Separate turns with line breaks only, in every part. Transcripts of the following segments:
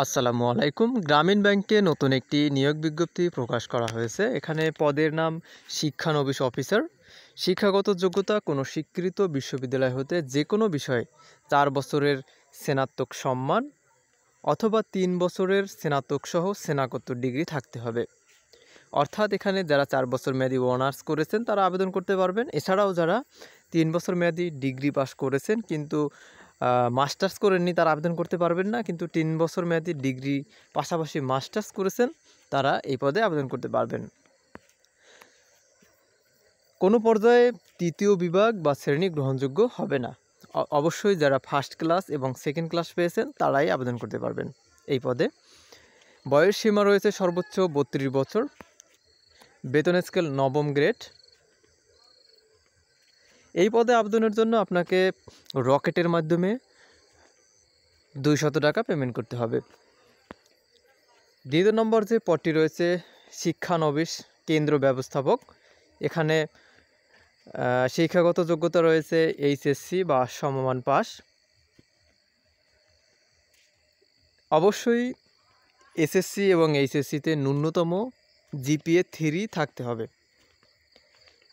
আসসালামু আলাইকুম। গ্রামীণ ব্যাংকে নতুন একটি নিয়োগ বিজ্ঞপ্তি প্রকাশ করা হয়েছে। এখানে পদের নাম শিক্ষানবিশ অফিসার। শিক্ষাগত যোগ্যতা কোনো স্বীকৃত বিশ্ববিদ্যালয় হতে যে কোনো বিষয়ে 4 বছরের স্নাতক সম্মান অথবা 3 বছরের স্নাতকসহ স্নাতকোত্তর ডিগ্রি থাকতে হবে। অর্থাৎ এখানে যারা 4 বছর মেয়াদী অনার্স করেছেন তারা আবেদন করতে পারবেন। এছাড়াও যারা 3 বছর মেয়াদী ডিগ্রি পাস করেছেন কিন্তু মাস্টার্স করেননি তারা আবেদন করতে পারবেন না, কিন্তু 3 বছর মেয়াদী ডিগ্রি পাশাপাশি মাস্টার্স করেছেন তারা এই পদে আবেদন করতে পারবেন। কোনো পর্যায়ে তৃতীয় বিভাগ বা শ্রেণী গ্রহণযোগ্য হবে না। অবশ্যই যারা ফার্স্ট ক্লাস এবং সেকেন্ড ক্লাস পেয়েছেন তারাই আবেদন করতে পারবেন এই পদে। বয়স সীমা রয়েছে সর্বোচ্চ 32 বছর। বেতন স্কেল নবম গ্রেড। এই পদে আবেদনের জন্য আপনাকে রকেটের মাধ্যমে 200 টাকা পেমেন্ট করতে হবে। দ্বিতীয় নম্বর যে পদটি রয়েছে শিক্ষানবিশ কেন্দ্র ব্যবস্থাপক। এখানে শিক্ষাগত যোগ্যতা রয়েছে এইচএসসি বা সমমান পাস। অবশ্যই এসএসসি এবং এইচএসসিতে ন্যূনতম জিপিএ 3 থাকতে হবে।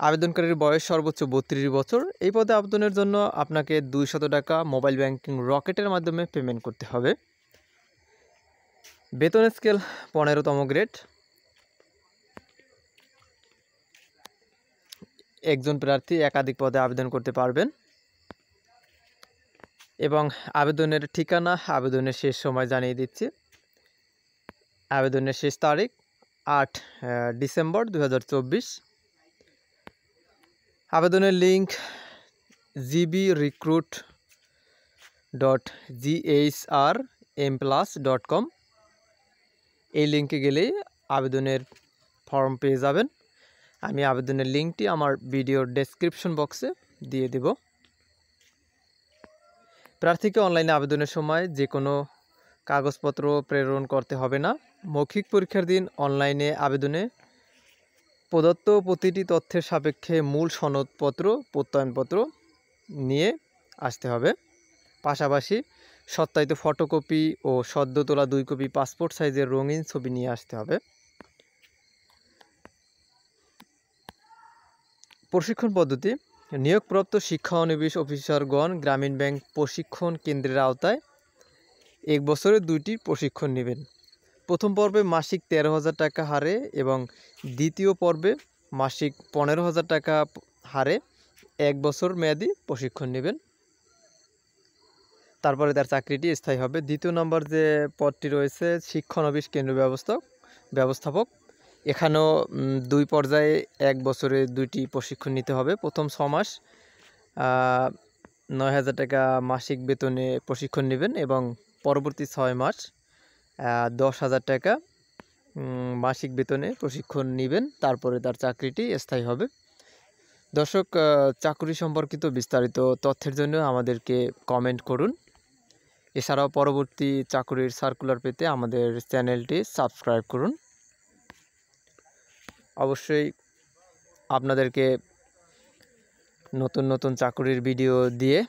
আবেদনকারীর বয়স সর্বোচ্চ 32 বছর। এই পদে আবেদনের জন্য আপনাকে 200 টাকা মোবাইল ব্যাংকিং রকেটের মাধ্যমে পেমেন্ট করতে হবে। বেতন স্কেল 15তম গ্রেড। একজন প্রার্থী একাধিক পদে আবেদন করতে পারবেন এবং আবেদনের ঠিকানা আবেদনের শেষ সময় জানিয়ে দিচ্ছি। আবেদনের শেষ তারিখ 8 ডিসেম্বর 2024। আবেদনের লিঙ্ক gbrecruit.ghrmplus.com। এই লিঙ্কে গেলেই আবেদনের ফর্ম পেয়ে যাবেন। আমি আবেদনের লিঙ্কটি আমার ভিডিওর ডেসক্রিপশন বক্সে দিয়ে দেব। প্রার্থীকে অনলাইনে আবেদনের সময় যে কোনো কাগজপত্র প্রেরণ করতে হবে না। মৌখিক পরীক্ষার দিন অনলাইনে আবেদনে প্রদত্ত প্রতিটি তথ্যের সাপেক্ষে মূল সনদপত্র প্রত্যয়নপত্র নিয়ে আসতে হবে। পাশাপাশি সত্যায়িত ফটোকপি ও সদ্য তোলা 2 কপি পাসপোর্ট সাইজের রঙিন ছবি নিয়ে আসতে হবে। প্রশিক্ষণ পদ্ধতি: নিয়োগপ্রাপ্ত শিক্ষানবিশ অফিসারগণ গ্রামীণ ব্যাংক প্রশিক্ষণ কেন্দ্রের আওতায় 1 বছরে 2টি প্রশিক্ষণ নেবেন। প্রথম পর্বে মাসিক 13,000 টাকা হারে এবং দ্বিতীয় পর্বে মাসিক 15,000 টাকা হারে 1 বছর মেয়াদী প্রশিক্ষণ নেবেন। তারপরে তার চাকরিটি স্থায়ী হবে। দ্বিতীয় নম্বর যে পদটি রয়েছে শিক্ষানবিশ কেন্দ্র ব্যবস্থাপক। এখানেও 2 পর্যায়ে 1 বছরে 2টি প্রশিক্ষণ নিতে হবে। প্রথম 6 মাস 9,000 টাকা মাসিক বেতনে প্রশিক্ষণ নেবেন এবং পরবর্তী 6 মাস 10,000 টাকা মাসিক বেতনে প্রশিক্ষণ নেবেন। তারপরে তার চাকরিটি স্থায়ী হবে। দর্শক, চাকরি সম্পর্কিত বিস্তারিত তথ্যের জন্য আমাদেরকে কমেন্ট করুন। এছাড়াও পরবর্তী চাকরির সার্কুলার পেতে আমাদের চ্যানেলটি সাবস্ক্রাইব করুন। অবশ্যই আপনাদেরকে নতুন নতুন চাকরির ভিডিও দিয়ে